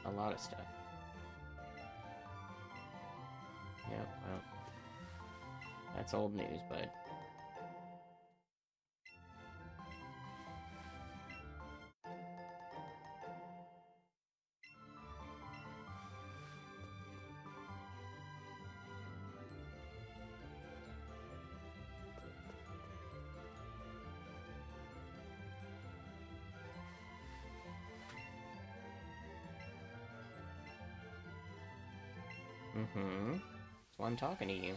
a lot of stuff. Yeah, well, that's old news, bud. Mm-hmm. That's why I'm talking to you.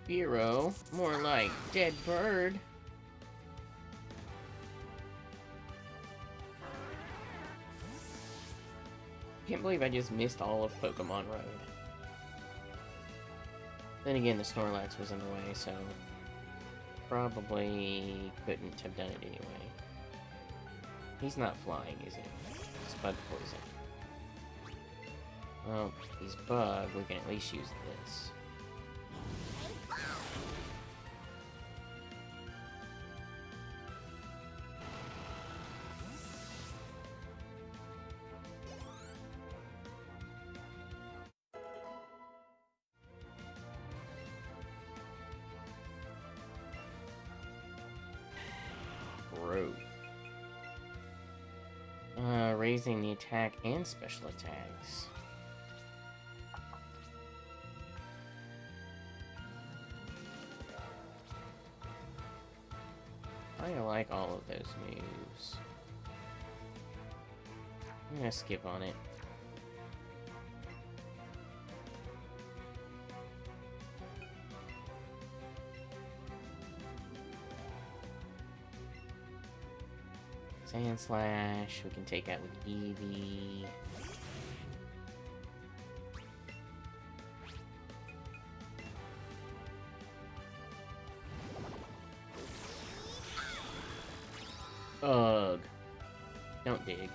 Hero, more like dead bird. Can't believe I just missed all of Pokemon Road. Then again, the Snorlax was in the way, so probably couldn't have done it anyway. He's not flying, is he? It's bug poison. Well, he's bug, we can at least use this. Road. Raising the attack and special attacks. I like all of those moves. I'm gonna skip on it. Sand Slash, we can take out with Eevee. Ugh. Don't dig.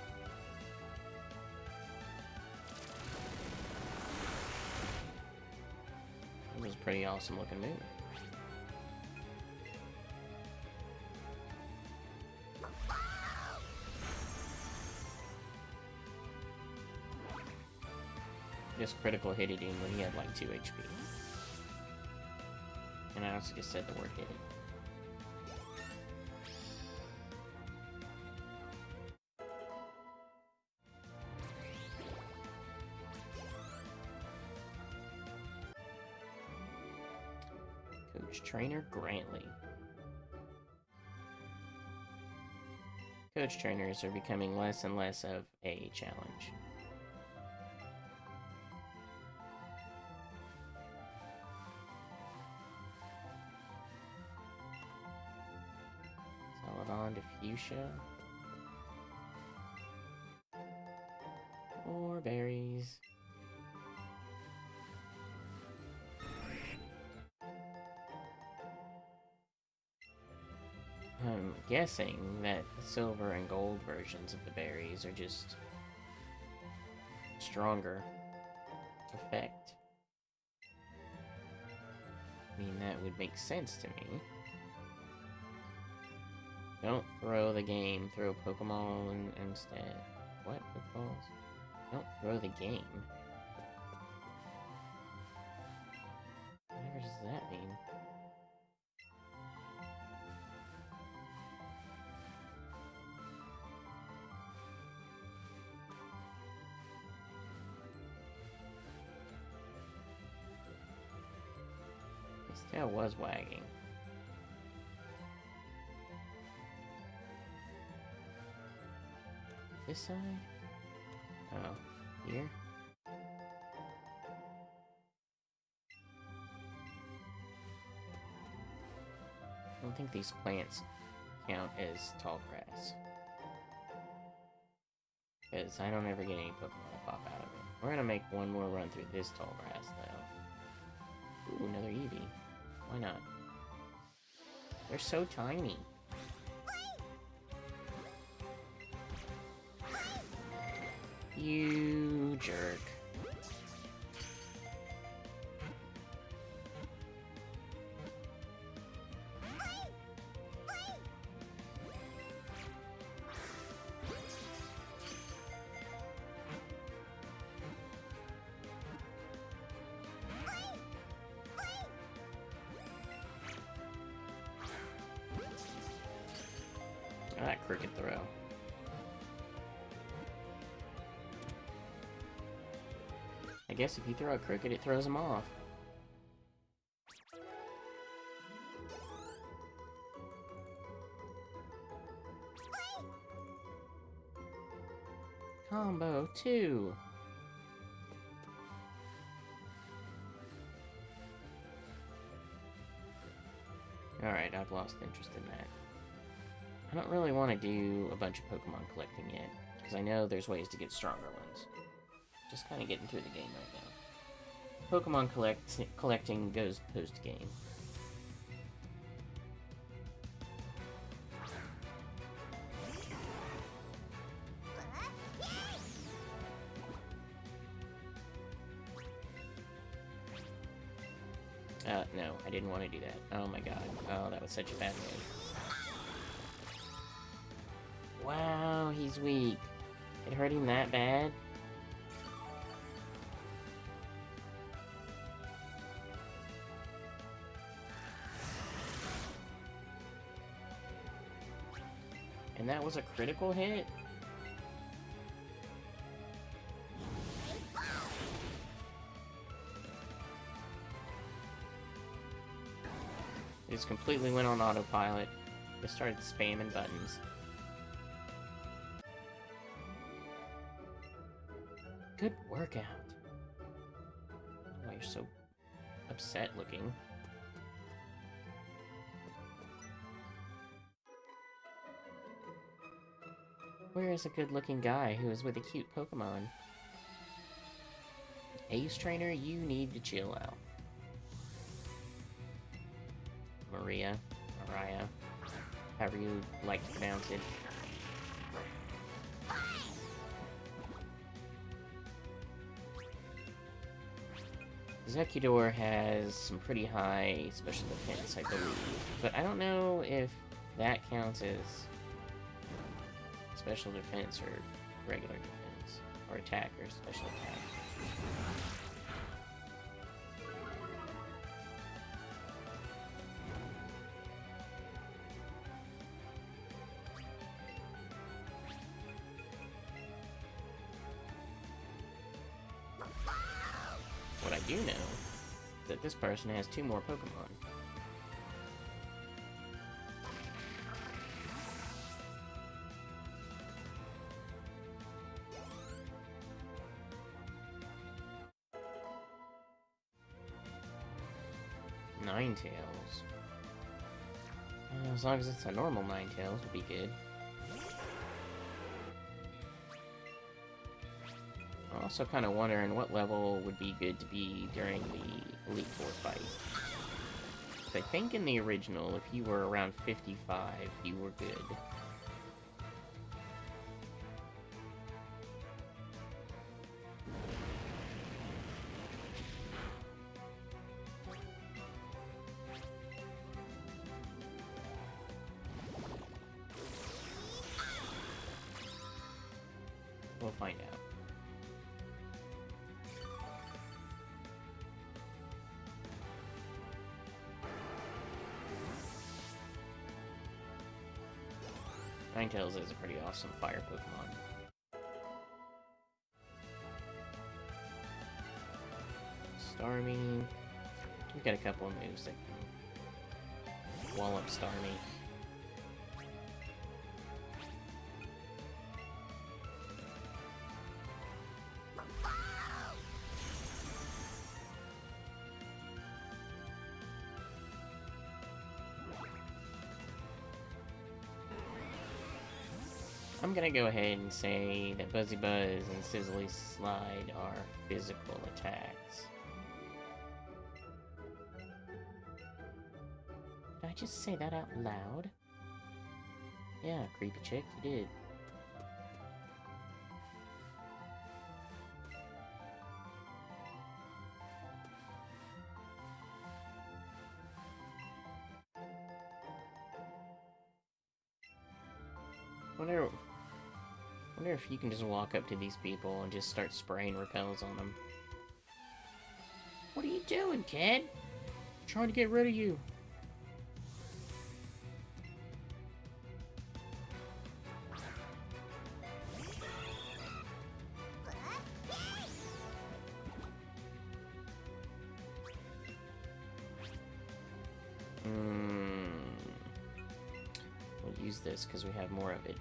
That was a pretty awesome looking move. Just critical hitted him when he had like 2 HP. And I also just said the word hit it. Coach Trainer Grantley. Coach trainers are becoming less and less of a challenge. Saladon to Fuchsia. More berries. I'm guessing that the silver and gold versions of the berries are just stronger effect. I mean, that would make sense to me. Don't throw the game, throw Pokemon instead. What? Pokeballs? Don't throw the game. Whatever does that mean? His tail was wagging. This side? Oh, here? I don't think these plants count as tall grass. Because I don't ever get any Pokemon that pop out of it. We're gonna make one more run through this tall grass, though. Ooh, another Eevee. Why not? They're so tiny. You jerk. Ah, that crooked throw. I guess if you throw a crooked, it throws him off. Combo 2. Alright, I've lost interest in that. I don't really want to do a bunch of Pokemon collecting yet, because I know there's ways to get stronger ones. Just kind of getting through the game right now. Pokemon collecting goes post-game. No, I didn't want to do that. Oh my god. Oh, that was such a bad move. Wow, he's weak. It hurt him that bad? And that was a critical hit? It just completely went on autopilot. Just started spamming buttons. Good workout. Oh, you're so upset looking. Where is a good-looking guy who is with a cute Pokemon? Ace Trainer, you need to chill out. Mariah, however you like to pronounce it. Zekudor has some pretty high special defense, I believe, but I don't know if that counts as special defense or regular defense, or attack or special attack. What I do know is that this person has 2 more Pokemon. Ninetales. As long as it's a normal Ninetales, would be good. I'm also kind of wondering what level would be good to be during the Elite Four fight. I think in the original, if you were around 55, you were good. We'll find out. Ninetales is a pretty awesome fire Pokemon. Starmie. We've got a couple of moves that can wall up Starmie. I'm gonna go ahead and say that Buzzy Buzz and Sizzly Slide are physical attacks. Did I just say that out loud? Yeah, creepy chick, you did. Wonder, wonder if you can just walk up to these people and just start spraying repels on them. What are you doing, kid? I'm trying to get rid of you. We'll use this because we have more of it.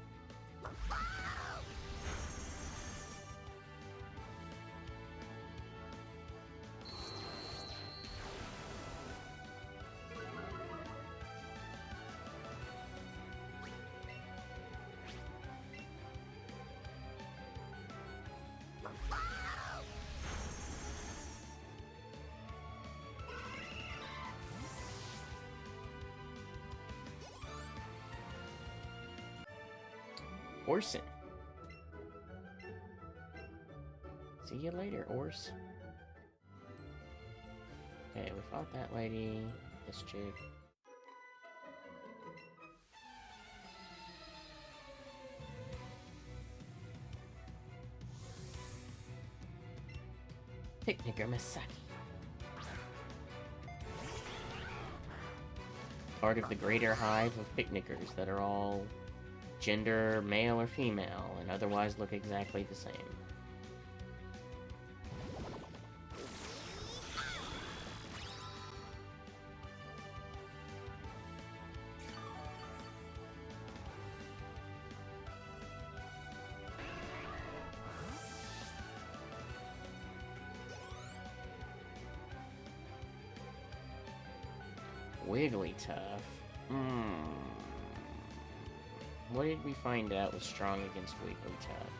Orson. See you later, Ors. Okay, we fought that lady, this chick. Picnicker Misaki. Part of the greater hive of picnickers that are all gender male or female and otherwise look exactly the same. Wigglytuff. What did we find out was strong against Wigglytuff?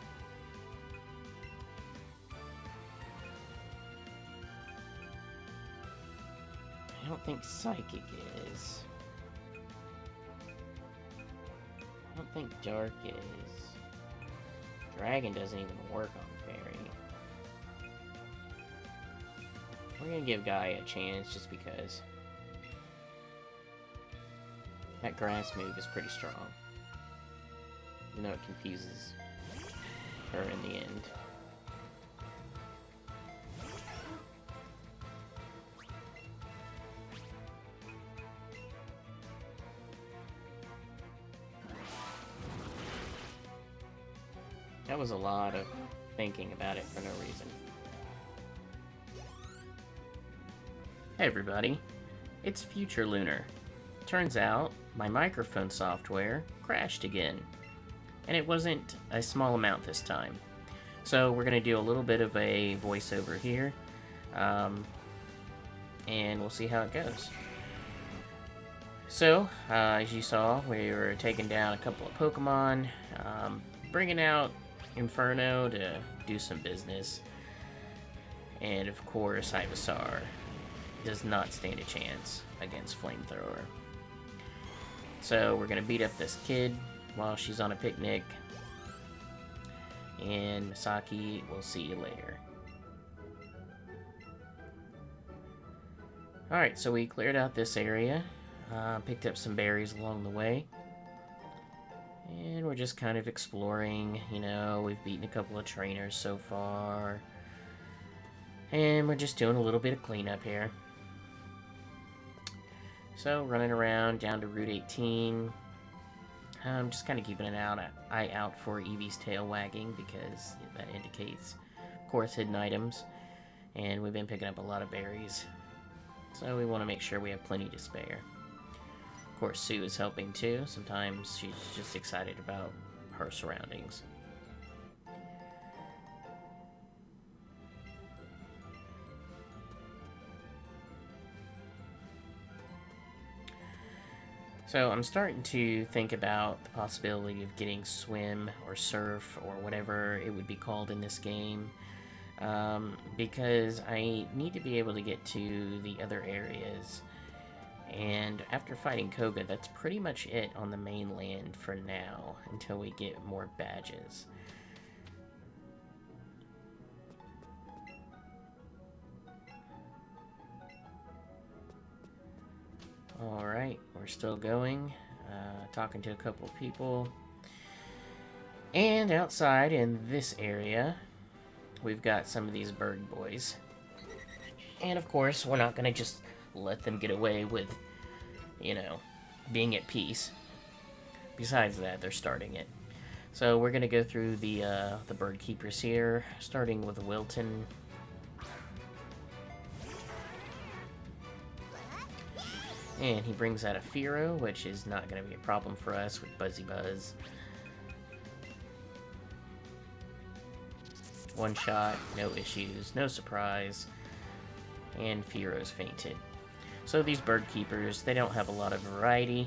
I don't think Psychic is. I don't think Dark is. Dragon doesn't even work on Fairy. We're gonna give Guy a chance just because. That grass move is pretty strong. Even though it confuses her in the end. That was a lot of thinking about it for no reason. Hey everybody, it's Future Lunar. Turns out, my microphone software crashed again. And it wasn't a small amount this time. So we're going to do a little bit of a voiceover here. And we'll see how it goes. So, as you saw, we were taking down a couple of Pokemon. Bringing out Inferno to do some business. And of course, Ivysaur does not stand a chance against Flamethrower. So we're going to beat up this kid while she's on a picnic. And Misaki, we'll see you later. Alright, so we cleared out this area. Picked up some berries along the way. And we're just kind of exploring. You know, we've beaten a couple of trainers so far. And we're just doing a little bit of cleanup here. So, running around down to Route 18. I'm just kind of keeping an eye out for Eevee's tail wagging because that indicates, of course, hidden items. And we've been picking up a lot of berries. So we want to make sure we have plenty to spare. Of course, Sue is helping too. Sometimes she's just excited about her surroundings. So I'm starting to think about the possibility of getting Swim or Surf or whatever it would be called in this game. Because I need to be able to get to the other areas. And after fighting Koga, that's pretty much it on the mainland for now, until we get more badges. Alright, we're still going, talking to a couple of people. And outside in this area, we've got some of these bird boys. And of course, we're not going to just let them get away with, you know, being at peace. Besides that, they're starting it. So we're going to go through the bird keepers here, starting with Wilton. And he brings out a Fearow, which is not going to be a problem for us with Buzzy Buzz. One shot, no issues, no surprise. And Fearow's fainted. So these bird keepers, they don't have a lot of variety.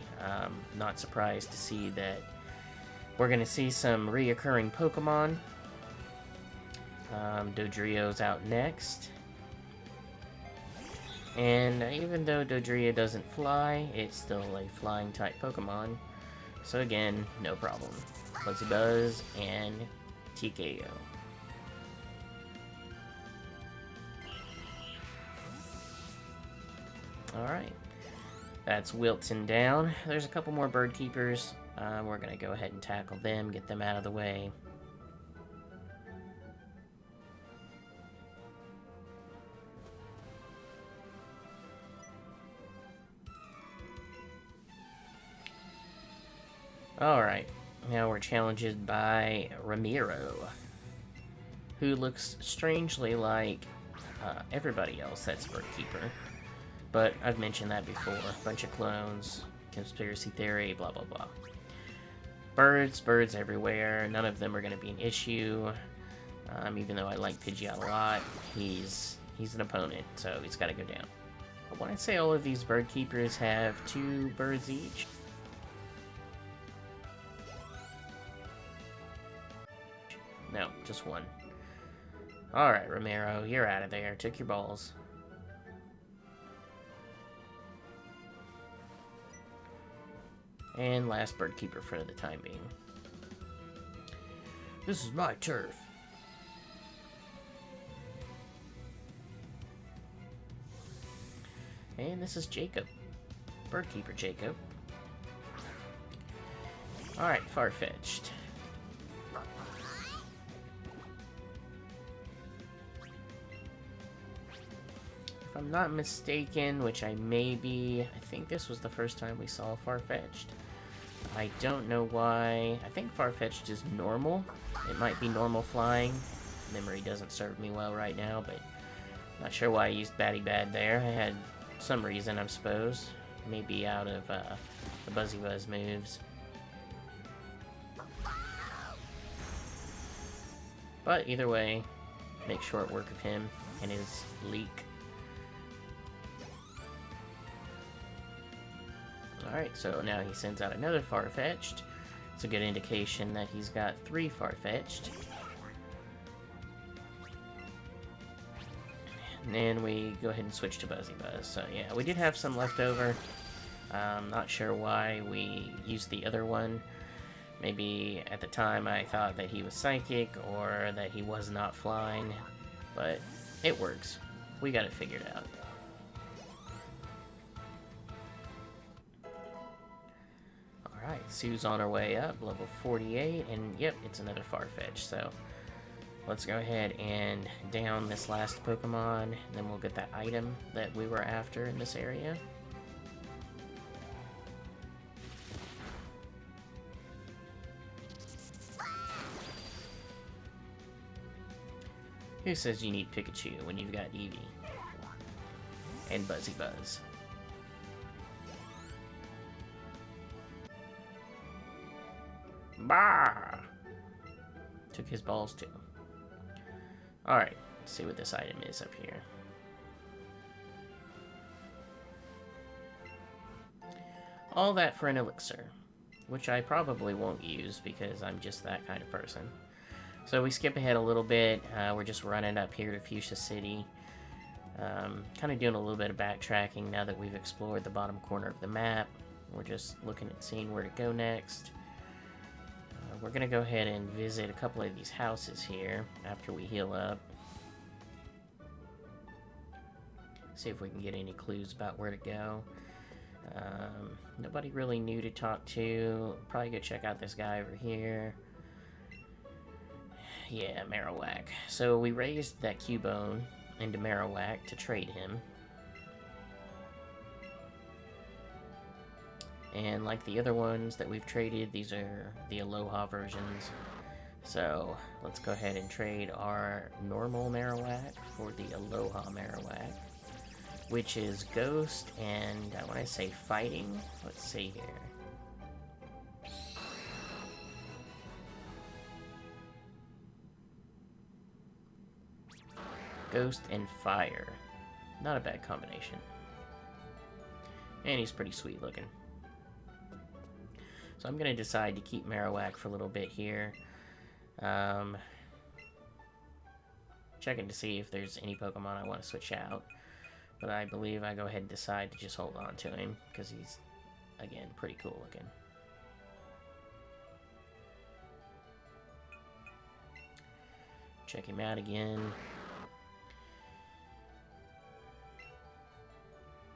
Not surprised to see that we're going to see some reoccurring Pokemon. Dodrio's out next. And even though Dodrio doesn't fly, it's still a flying type Pokemon. So again, no problem. Buzzy Buzz and TKO. Alright. That's Wilton down. There's a couple more bird keepers. We're going to go ahead and tackle them, get them out of the way. Alright, now we're challenged by Ramiro, who looks strangely like everybody else that's Bird Keeper. But I've mentioned that before. A bunch of clones, conspiracy theory, blah blah blah. Birds everywhere. None of them are going to be an issue. Even though I like Pidgeot a lot, he's an opponent, so he's got to go down. But when I say all of these bird keepers have 2 birds each, no, just 1. Alright, Ramiro, you're out of there. Took your balls. And last bird keeper for the time being. This is my turf. And this is Jacob. Birdkeeper Jacob. Alright, Farfetch'd. If I'm not mistaken, which I may be, I think this was the first time we saw Farfetch'd. I don't know why. I think Farfetch'd is normal. It might be normal flying. Memory doesn't serve me well right now, but not sure why I used Batty Bad there. I had some reason, I suppose. Maybe out of the Buzzy Buzz moves. But either way, make short work of him and his leak. Alright, so now he sends out another Farfetch'd. It's a good indication that he's got 3 Farfetch'd. And then we go ahead and switch to Buzzy Buzz. So yeah, we did have some left over. Not sure why we used the other one. Maybe at the time I thought that he was psychic or that he was not flying. But it works. We got it figured out. Alright, Sue's on her way up, level 48, and yep, it's another Farfetch'd, so let's go ahead and down this last Pokemon, and then we'll get that item that we were after in this area. Who says you need Pikachu when you've got Eevee? And Buzzy Buzz. Bah! Took his balls too. Alright, let's see what this item is up here. All that for an elixir, which I probably won't use because I'm just that kind of person. So we skip ahead a little bit. We're just running up here to Fuchsia City. Kind of doing a little bit of backtracking now that we've explored the bottom corner of the map. We're just looking at seeing where to go next. We're going to go ahead and visit a couple of these houses here after we heal up. See if we can get any clues about where to go. Nobody really new to talk to. Probably go check out this guy over here. Yeah, Marowak. So we raised that Cubone into Marowak to trade him. And like the other ones that we've traded, these are the Aloha versions. So let's go ahead and trade our normal Marowak for the Aloha Marowak, which is Ghost and, when I say fighting, let's see here. Ghost and Fire. Not a bad combination. And he's pretty sweet looking. So I'm going to decide to keep Marowak for a little bit here. Checking to see if there's any Pokemon I want to switch out. But I believe I go ahead and decide to just hold on to him, because he's, again, pretty cool looking. Check him out again.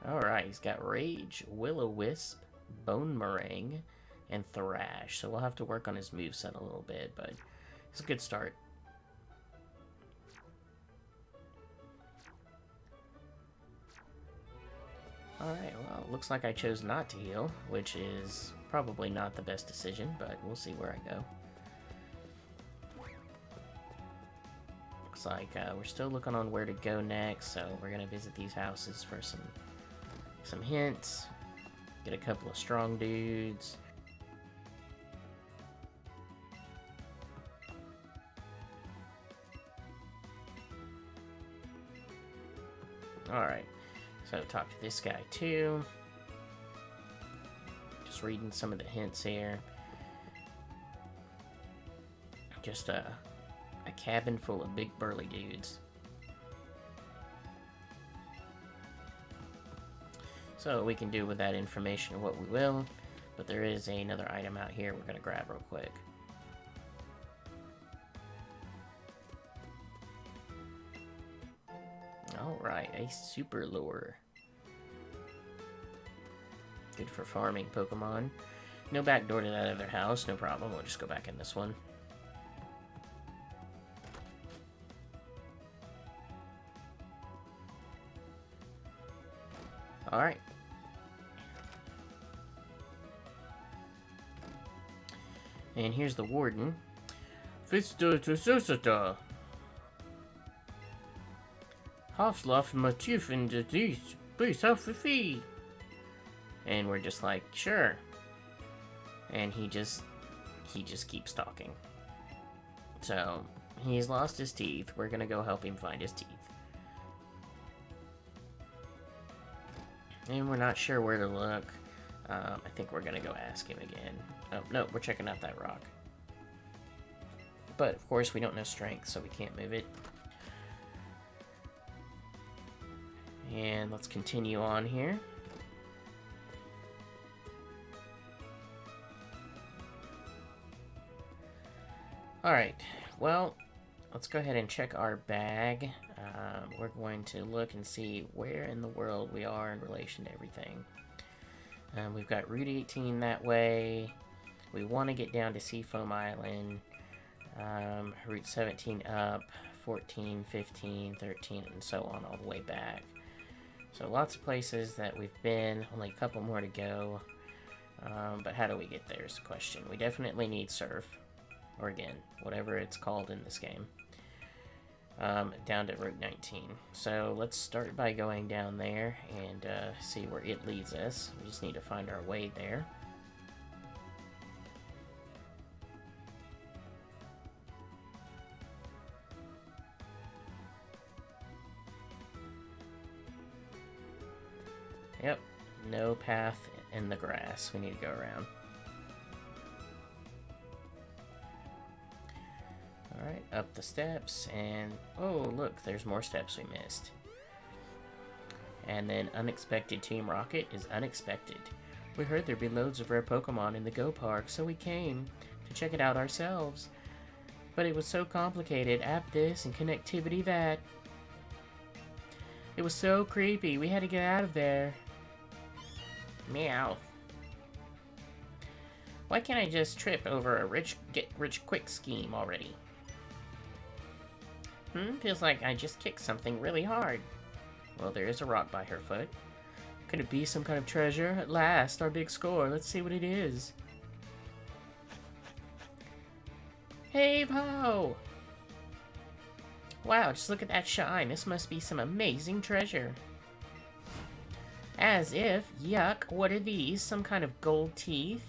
Alright, he's got Rage, Will-O-Wisp, Bone Meringue, and Thrash. So we'll have to work on his moveset a little bit, but it's a good start. Alright, well, looks like I chose not to heal, which is probably not the best decision, but we'll see where I go. Looks like we're still looking on where to go next, so we're going to visit these houses for some hints, get a couple of strong dudes. Alright, so talk to this guy too. Just reading some of the hints here. Just a cabin full of big burly dudes. So we can do with that information what we will, but there is another item out here we're going to grab real quick. Alright, a Super Lure. Good for farming Pokemon. No back door to that other house, no problem. We'll just go back in this one. Alright. And here's the warden. Vista to Susata. Hafslaf Matuf in the East. Please help the fee. And we're just like, sure. And he just keeps talking. So, he's lost his teeth. We're gonna go help him find his teeth. And we're not sure where to look. I think we're gonna go ask him again. Oh, no, we're checking out that rock. But, of course, we don't know strength, so we can't move it. And let's continue on here. Alright, well, let's go ahead and check our bag. We're going to look and see where in the world we are in relation to everything. We've got Route 18 that way. We want to get down to Seafoam Island. Route 17 up, 14, 15, 13, and so on all the way back. So lots of places that we've been, only a couple more to go. But how do we get there is the question. We definitely need Surf. Or again, whatever it's called in this game. Down to Route 19. So let's start by going down there and see where it leads us. We just need to find our way there. Yep, no path in the grass. We need to go around. Alright, up the steps, and oh, look, there's more steps we missed. And then Unexpected Team Rocket is unexpected. We heard there'd be loads of rare Pokemon in the Go Park, so we came to check it out ourselves. But it was so complicated, app this and connectivity that. It was so creepy, we had to get out of there. Meow. Why can't I just trip over a get rich quick scheme already? Feels like I just kicked something really hard. Well, there is a rock by her foot. Could it be some kind of treasure? At last, our big score. Let's see what it is. Hey, Vo! Wow, just look at that shine. This must be some amazing treasure. As if. Yuck, what are these? Some kind of gold teeth?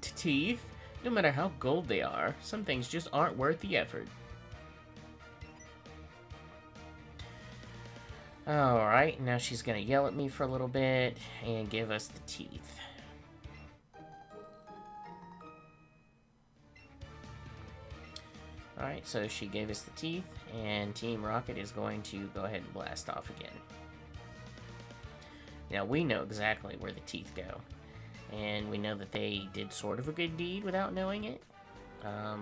Teeth? No matter how gold they are, some things just aren't worth the effort. Alright, now she's gonna yell at me for a little bit and give us the teeth. Alright, so she gave us the teeth, and Team Rocket is going to go ahead and blast off again. Now, we know exactly where the teeth go, and we know that they did sort of a good deed without knowing it. Let's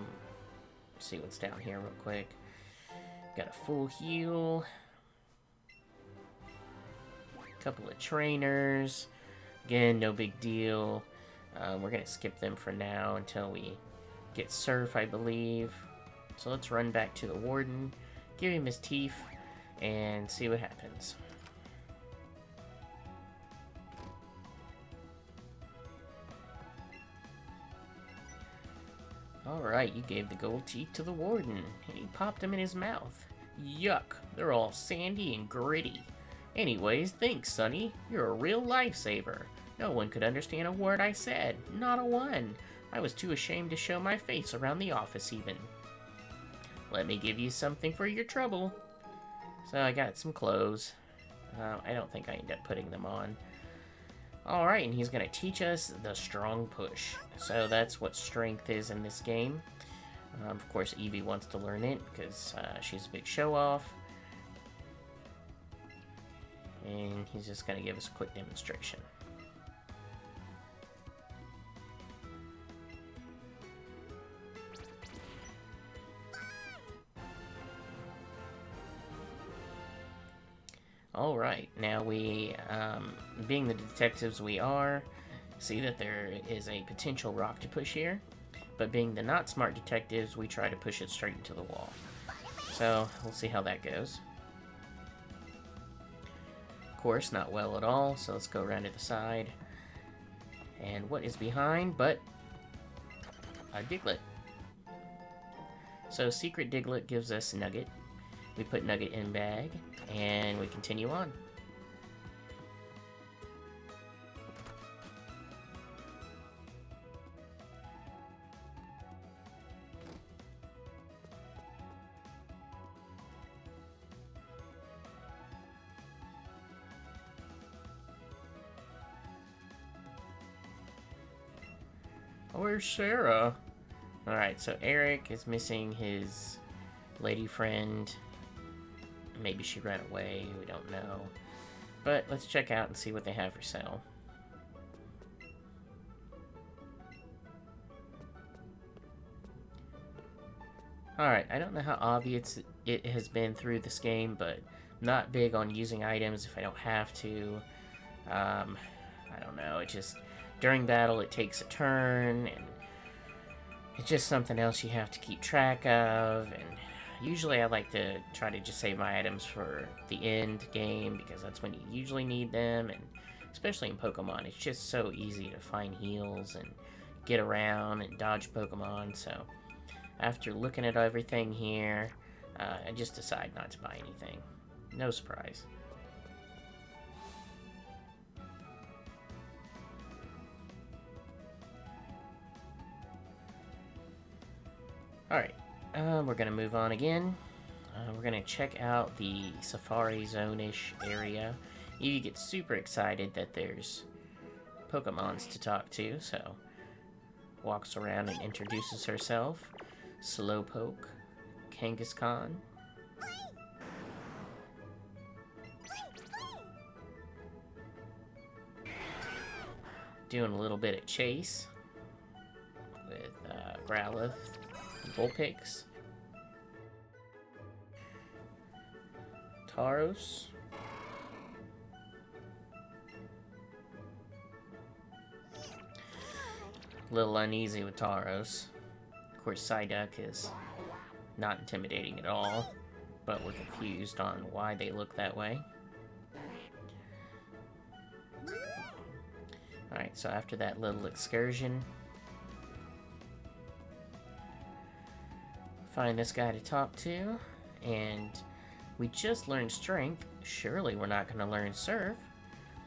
see what's down here real quick. Got a full heal. Couple of trainers. Again, no big deal. We're going to skip them for now until we get Surf, I believe. So let's run back to the Warden, give him his teeth, and see what happens. Alright, you gave the gold teeth to the Warden, and he popped them in his mouth. Yuck, they're all sandy and gritty. Anyways, thanks, Sonny. You're a real lifesaver. No one could understand a word I said. Not a one. I was too ashamed to show my face around the office even. Let me give you something for your trouble. So I got some clothes. I don't think I end up putting them on. Alright, and he's going to teach us the strong push. So that's what strength is in this game. Of course, Eevee wants to learn it because she's a big show-off. And he's just going to give us a quick demonstration. Alright, now we, being the detectives we are, see that there is a potential rock to push here. But being the not smart detectives, we try to push it straight into the wall. So, we'll see how that goes. Of course, not well at all, so let's go around to the side. And what is behind but a Diglett. So Secret Diglett gives us Nugget. We put Nugget in bag, and we continue on. Where's Sarah? Alright, so Eric is missing his lady friend. Maybe she ran away, we don't know. But let's check out and see what they have for sale. Alright, I don't know how obvious it has been through this game, but not big on using items if I don't have to. I don't know, it just... During battle, it takes a turn, and it's just something else you have to keep track of, and usually I like to try to just save my items for the end game, because that's when you usually need them, and especially in Pokemon, it's just so easy to find heals and get around and dodge Pokemon, so after looking at everything here, I just decide not to buy anything. No surprise. Alright, we're going to move on again. We're going to check out the Safari Zone-ish area. Eevee gets super excited that there's Pokemons to talk to, so walks around and introduces herself. Slowpoke, Kangaskhan. Doing a little bit of chase with Growlithe. Vulpix, Tauros, a little uneasy with Tauros. Of course, Psyduck is not intimidating at all, but we're confused on why they look that way. Alright, so after that little excursion, find this guy to talk to, and we just learned Strength. Surely we're not going to learn Surf.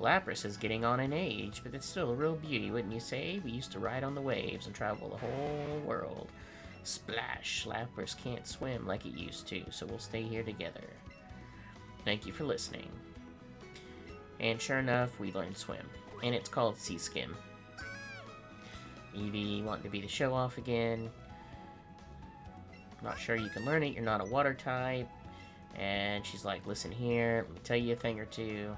Lapras is getting on in age, but it's still a real beauty, wouldn't you say? We used to ride on the waves and travel the whole world. Splash! Lapras can't swim like it used to, so we'll stay here together. Thank you for listening. And sure enough, we learned Swim. And it's called Sea Skim. Eevee wanting to be the show-off again. Not sure you can learn it, you're not a water type. And she's like, listen here, let me tell you a thing or two.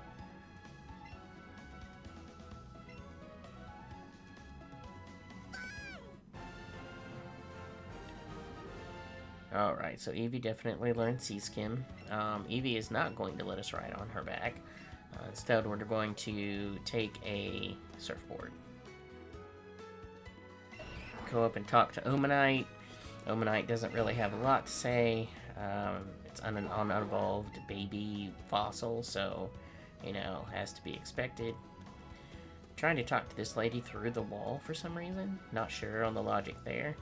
Alright, so Eevee definitely learned Sea Skim. Eevee is not going to let us ride on her back. Instead, we're going to take a surfboard. Go up and talk to Omanite. Omanite doesn't really have a lot to say. It's an unevolved baby fossil, so, you know, has to be expected. Trying to talk to this lady through the wall for some reason. Not sure on the logic there.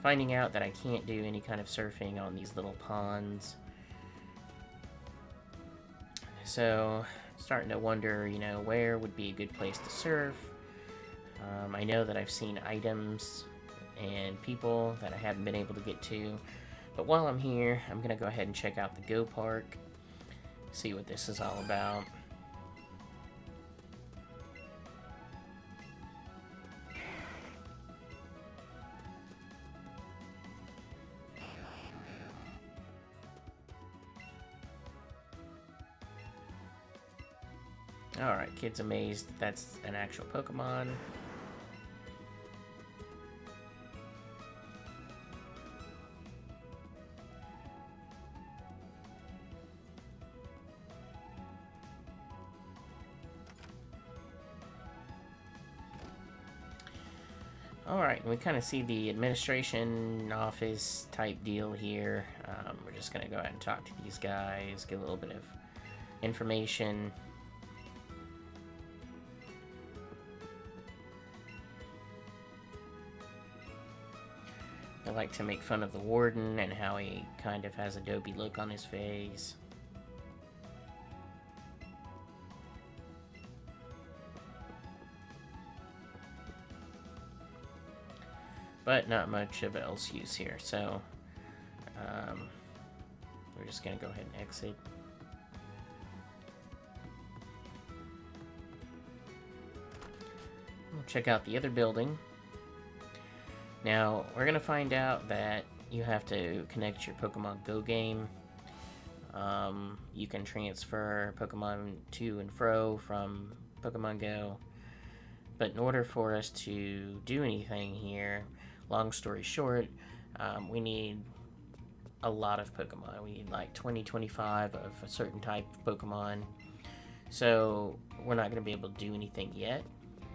Finding out that I can't do any kind of surfing on these little ponds. So, starting to wonder, you know, where would be a good place to surf. I know that I've seen items and people that I haven't been able to get to. But while I'm here, I'm going to go ahead and check out the Go Park. See what this is all about. Alright, kid's amazed that that's an actual Pokemon. Alright, we kind of see the administration office type deal here. We're just going to go ahead and talk to these guys, get a little bit of information. I like to make fun of the warden and how he kind of has a dopey look on his face. But not much of else use here, so we're just going to go ahead and exit. We'll check out the other building. Now, we're going to find out that you have to connect your Pokemon Go game. You can transfer Pokemon to and fro from Pokemon Go. But in order for us to do anything here, long story short, we need a lot of Pokemon. We need like 20-25 of a certain type of Pokemon. So, we're not going to be able to do anything yet.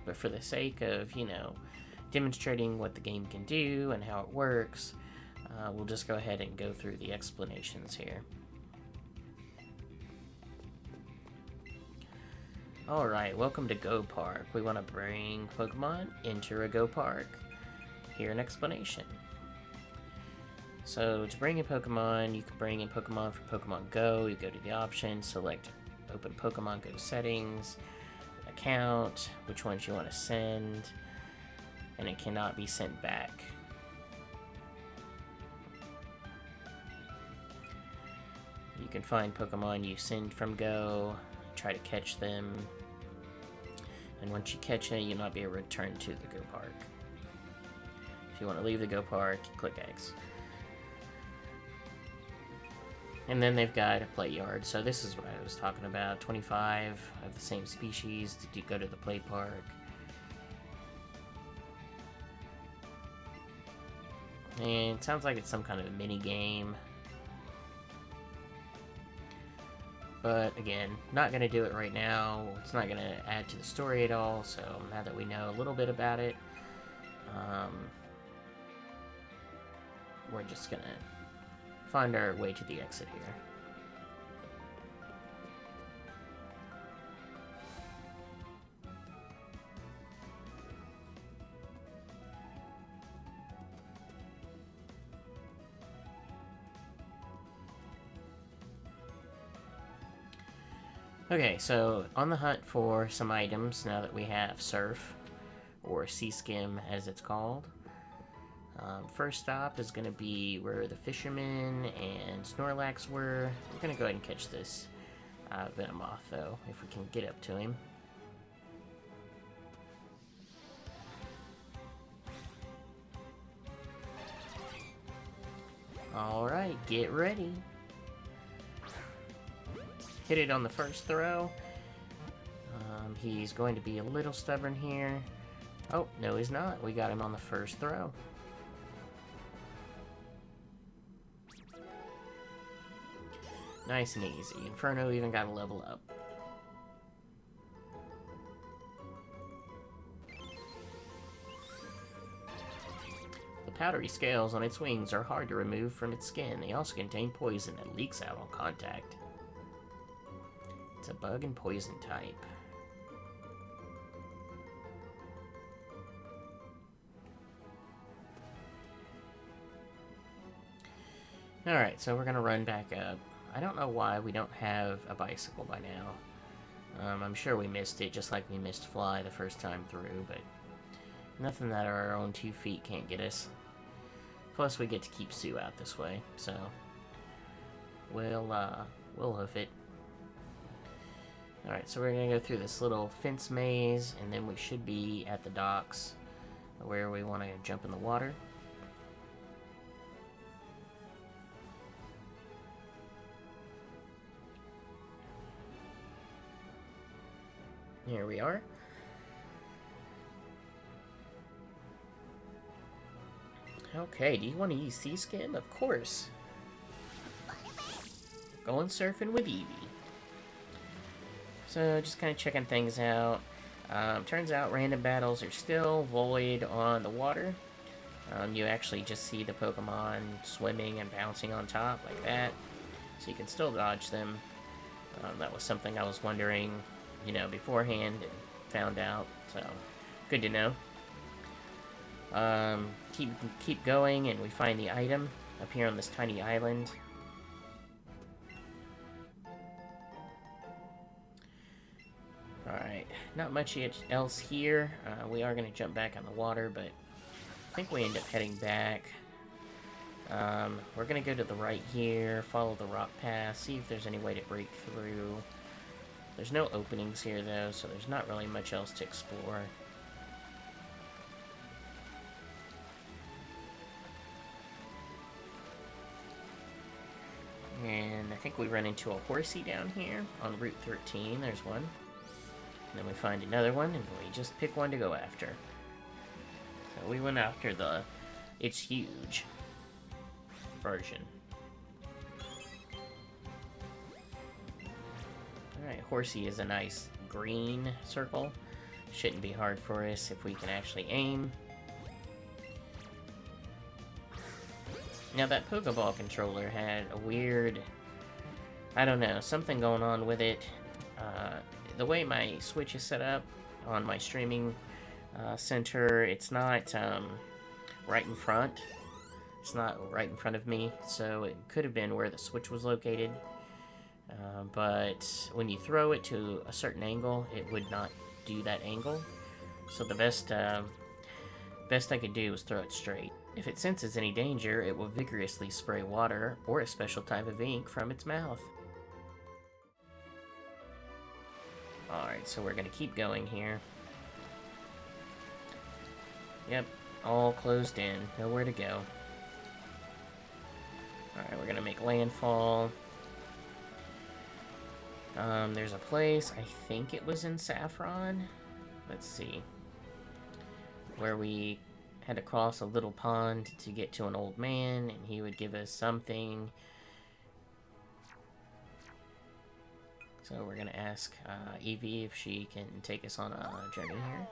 But for the sake of, you know, demonstrating what the game can do and how it works, we'll just go ahead and go through the explanations here. Alright, welcome to Go Park. We want to bring Pokemon, enter a Go Park. Here an explanation. So, to bring in Pokemon, you can bring in Pokemon from Pokemon Go. You go to the options, select Open Pokemon Go Settings, Account, which ones you want to send, and it cannot be sent back. You can find Pokemon you send from Go, try to catch them, and once you catch it, you'll not be able to return to the Go Park. If you want to leave the Go Park, you click X. And then they've got a play yard, so this is what I was talking about. 25 of the same species to go to the play park. And it sounds like it's some kind of a mini game. But again, not going to do it right now. It's not going to add to the story at all, so now that we know a little bit about it, we're just gonna find our way to the exit here. Okay, so on the hunt for some items now that we have Surf, or Sea Skim as it's called. First stop is going to be where the fishermen and Snorlax were. We're going to go ahead and catch this Venomoth, though, if we can get up to him. Alright, get ready. Hit it on the first throw. He's going to be a little stubborn here. Oh, no he's not. We got him on the first throw. Nice and easy. Inferno even got a level up. The powdery scales on its wings are hard to remove from its skin. They also contain poison that leaks out on contact. It's a bug and poison type. Alright, so we're gonna run back up. I don't know why we don't have a bicycle by now. I'm sure we missed it, just like we missed Fly the first time through, but nothing that our own 2 feet can't get us. Plus, we get to keep Sue out this way, so we'll hoof it. Alright, so we're gonna go through this little fence maze, and then we should be at the docks where we want to jump in the water. Here we are. Okay, do you want to use Sea Skim? Of course. Going surfing with Eevee. So, just kind of checking things out. Turns out random battles are still void on the water. You actually just see the Pokemon swimming and bouncing on top like that. So you can still dodge them. That was something I was wondering, you know, beforehand and found out. So, good to know. Keep going, and we find the item up here on this tiny island. Alright, not much else here. We are going to jump back on the water, but I think we end up heading back. We're going to go to the right here, follow the rock path, see if there's any way to break through. There's no openings here, though, so there's not really much else to explore. And I think we run into a horsey down here on Route 13. There's one. And then we find another one, and we just pick one to go after. So we went after the It's Huge version. Alright, horsey is a nice green circle. Shouldn't be hard for us if we can actually aim. Now that Pokeball controller had a weird, I don't know, something going on with it. The way my Switch is set up on my streaming center, it's not right in front. It's not right in front of me, so it could have been where the Switch was located. But when you throw it to a certain angle, it would not do that angle. So the best I could do was throw it straight. If it senses any danger, it will vigorously spray water or a special type of ink from its mouth. Alright, so we're going to keep going here. Yep, all closed in. Nowhere to go. Alright, we're going to make landfall. There's a place, I think it was in Saffron. Let's see. Where we had to cross a little pond to get to an old man, and he would give us something. So we're going to ask Eevee if she can take us on a journey here.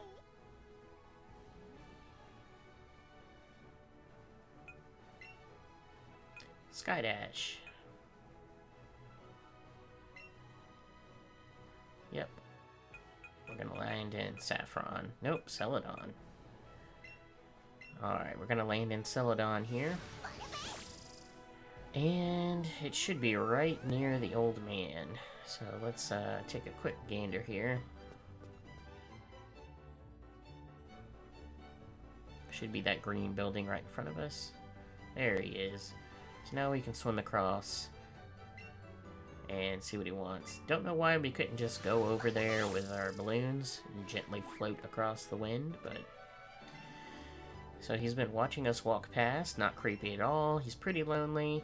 Skydash. Yep. We're gonna land in Saffron. Nope, Celadon. Alright, we're gonna land in Celadon here. And it should be right near the old man. So let's take a quick gander here. Should be that green building right in front of us. There he is. So now we can swim across and see what he wants. Don't know why we couldn't just go over there with our balloons and gently float across the wind, but... So he's been watching us walk past, not creepy at all. He's pretty lonely.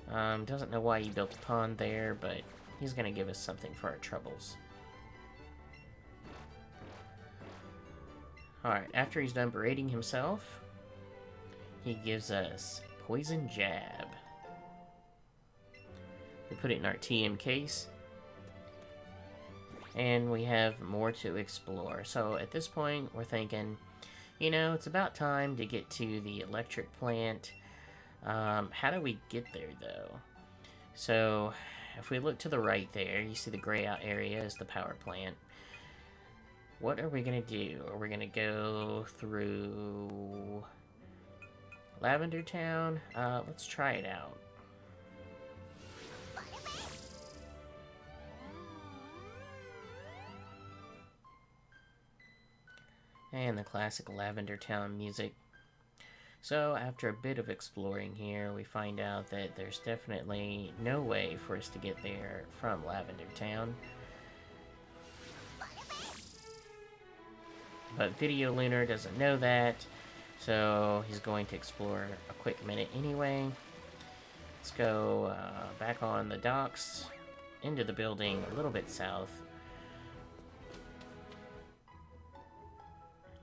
Doesn't know why he built a pond there, but he's gonna give us something for our troubles. Alright, after he's done berating himself, he gives us Poison Jab. We put it in our TM case. And we have more to explore. So at this point, we're thinking, you know, it's about time to get to the electric plant. How do we get there, though? So, if we look to the right there, you see the gray out area is the power plant. What are we going to do? Are we going to go through Lavender Town? Let's try it out. And the classic Lavender Town music. So, after a bit of exploring here, we find out that there's definitely no way for us to get there from Lavender Town. But Video Lunar doesn't know that, so he's going to explore a quick minute anyway. Let's go back on the docks, into the building a little bit south.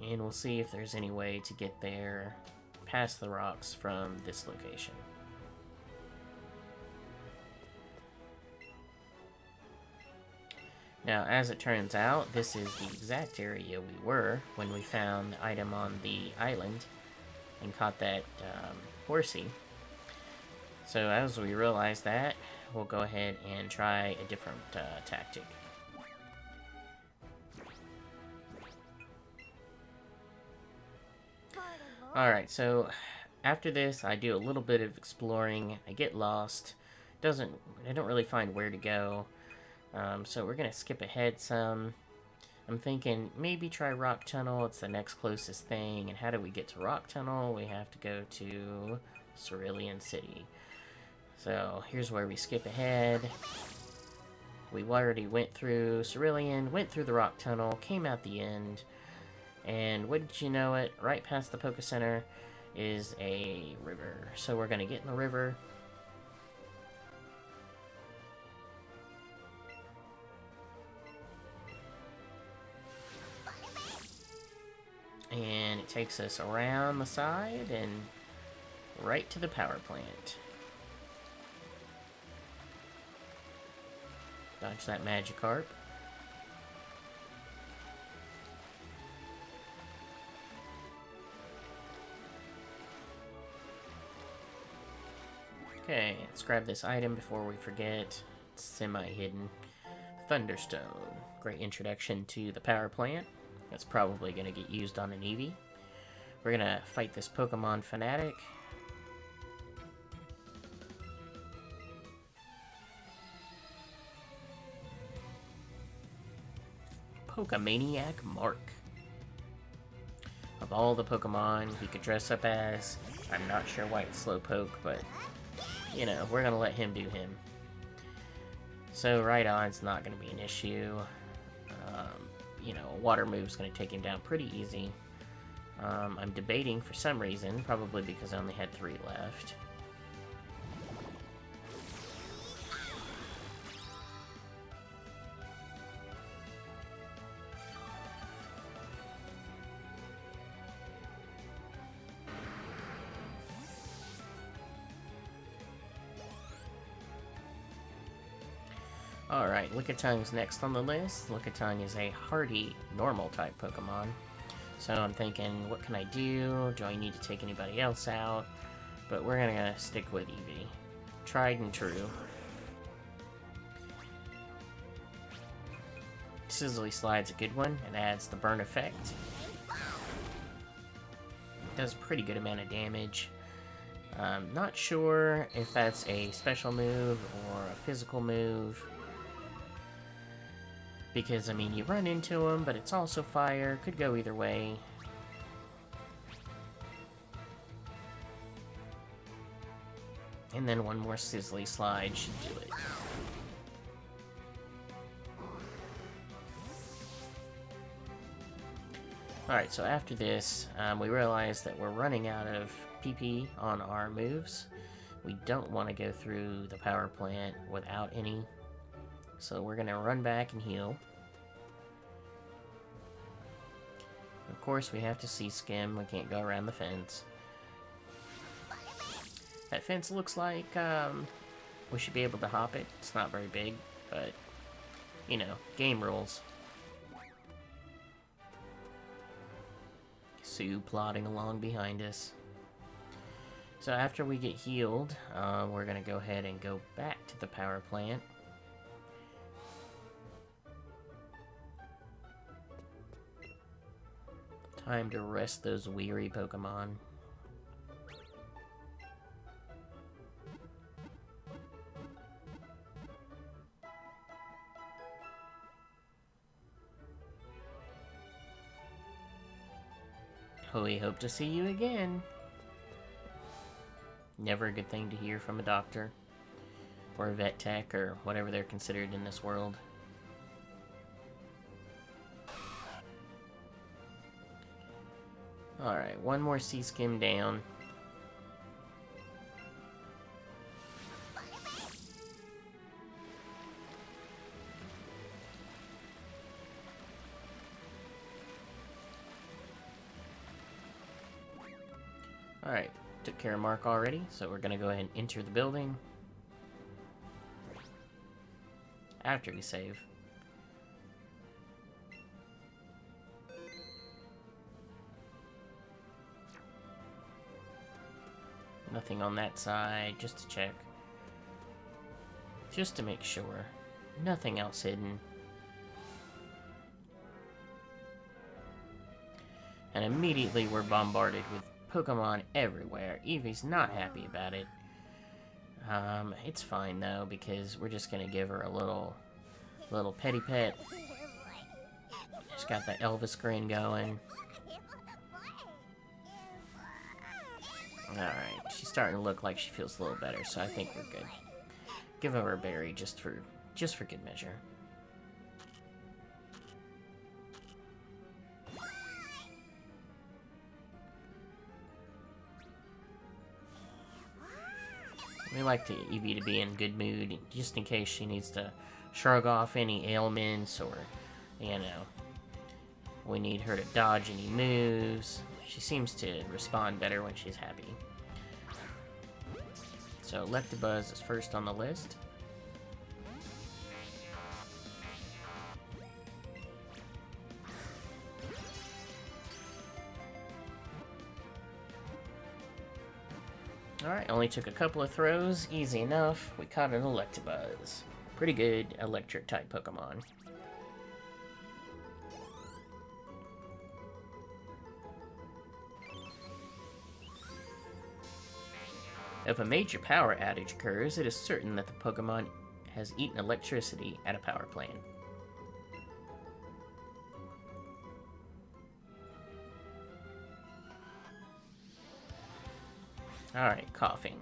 And we'll see if there's any way to get there past the rocks from this location. Now, as it turns out, this is the exact area we were when we found the item on the island and caught that horsey. So as we realize that, we'll go ahead and try a different tactic. Alright, so after this, I do a little bit of exploring. I get lost. I don't really find where to go. So we're gonna skip ahead some. I'm thinking maybe try Rock Tunnel. It's the next closest thing. And how do we get to Rock Tunnel? We have to go to Cerulean City. So here's where we skip ahead. We already went through Cerulean, went through the Rock Tunnel, came out the end. And wouldn't you know it, right past the Poké Center is a river. So we're gonna get in the river. And it takes us around the side and right to the power plant. Dodge that Magikarp. Okay, let's grab this item before we forget. It's semi-hidden. Thunderstone. Great introduction to the power plant. That's probably going to get used on an Eevee. We're going to fight this Pokemon Fanatic. Pokemaniac Mark. Of all the Pokemon he could dress up as, I'm not sure why it's Slowpoke, but, you know, we're going to let him do him. So, Rhydon's not going to be an issue. You know, a water move's going to take him down pretty easy. I'm debating for some reason, probably because I only had 3 left. Alright, Lickitung's next on the list. Lickitung is a hardy, normal-type Pokemon. So I'm thinking, what can I do? Do I need to take anybody else out? But we're gonna stick with Eevee. Tried and true. Sizzly Slide's a good one. It adds the burn effect. Does a pretty good amount of damage. Not sure if that's a special move or a physical move. Because, I mean, you run into them, but it's also fire. Could go either way. And then one more Sizzly Slide should do it. Alright, so after this, we realize that we're running out of PP on our moves. We don't want to go through the power plant without any. So we're going to run back and heal. Of course, we have to see skim. We can't go around the fence. That fence looks like we should be able to hop it. It's not very big, but, you know, game rules. Sue plodding along behind us. So after we get healed, we're going to go ahead and go back to the power plant. Time to rest those weary Pokemon. We hope to see you again. Never a good thing to hear from a doctor. Or a vet tech, or whatever they're considered in this world. Alright, one more sea skim down. Alright, took care of Mark already, so we're gonna go ahead and enter the building. After we save. Nothing on that side, just to check. Just to make sure. Nothing else hidden. And immediately we're bombarded with Pokemon everywhere. Eevee's not happy about it. It's fine though, because we're just gonna give her a little petty pet. She's got the Elvis grin going. Alright, she's starting to look like she feels a little better, so I think we're good. Give her a berry just for good measure. We like Eevee to be in good mood, just in case she needs to shrug off any ailments, or, you know, we need her to dodge any moves. She seems to respond better when she's happy. So Electabuzz is first on the list. Alright, only took a couple of throws, easy enough. We caught an Electabuzz. Pretty good electric type Pokemon. If a major power outage occurs, it is certain that the Pokemon has eaten electricity at a power plant. Alright, coughing.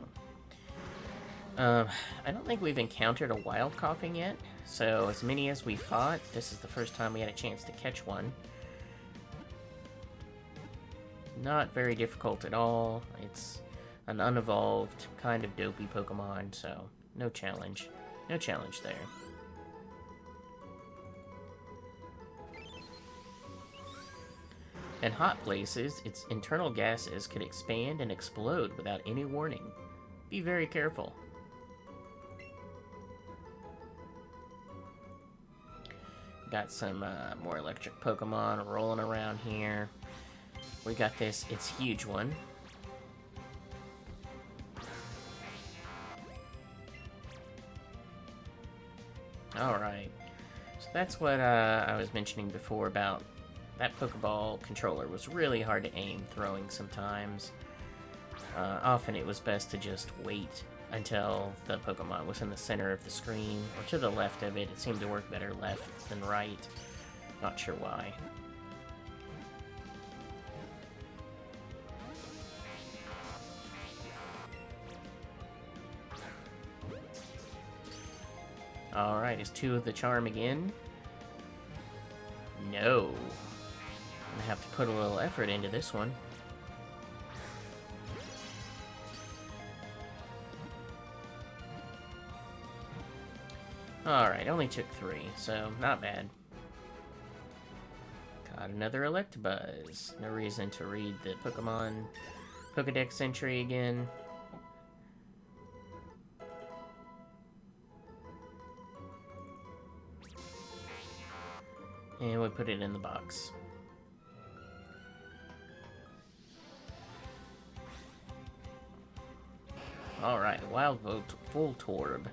I don't think we've encountered a wild coughing yet, so as many as we fought, this is the first time we had a chance to catch one. Not very difficult at all. It's an unevolved, kind of dopey Pokemon, so no challenge. No challenge there. In hot places, its internal gases could expand and explode without any warning. Be very careful. Got some more electric Pokemon rolling around here. We got this, it's huge one. Alright. So that's what I was mentioning before about that Pokeball controller was really hard to aim throwing sometimes. Often it was best to just wait until the Pokemon was in the center of the screen, or to the left of it. It seemed to work better left than right. Not sure why. Alright, is 2 of the charm again? No. I'm gonna have to put a little effort into this one. Alright, only took 3, so not bad. Got another Electabuzz. No reason to read the Pokemon Pokedex entry again. And we put it in the box. Alright, Wild Voltorb.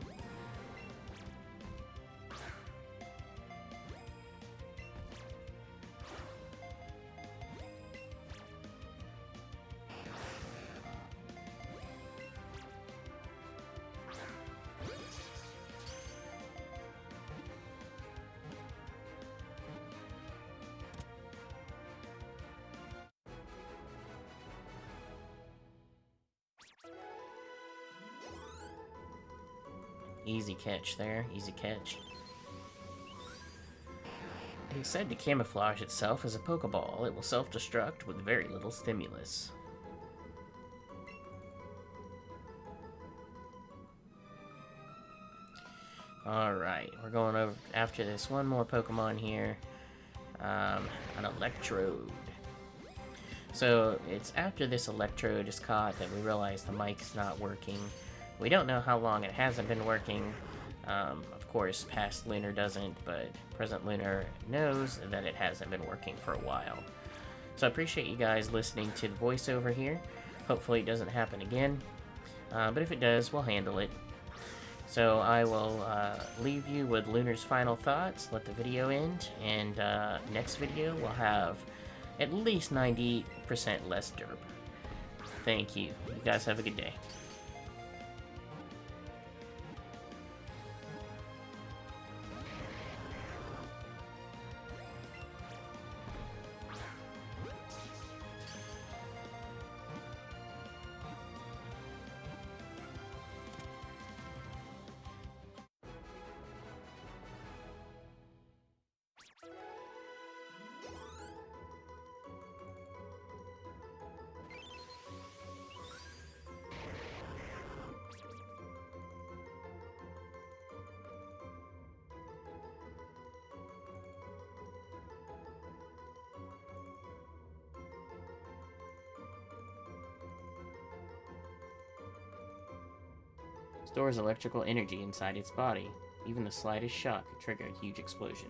Easy catch there, easy catch. It is said to camouflage itself as a Pokeball. It will self-destruct with very little stimulus. Alright, we're going over after this one more Pokemon here. An Electrode. So, it's after this Electrode is caught that we realize the mic's not working. We don't know how long it hasn't been working. Of course, past Lunar doesn't, but present Lunar knows that it hasn't been working for a while. So I appreciate you guys listening to the voiceover here. Hopefully it doesn't happen again. But if it does, we'll handle it. So I will leave you with Lunar's final thoughts, let the video end, and next video we'll have at least 90% less derp. Thank you. You guys have a good day. Stores electrical energy inside its body. Even the slightest shock could trigger a huge explosion.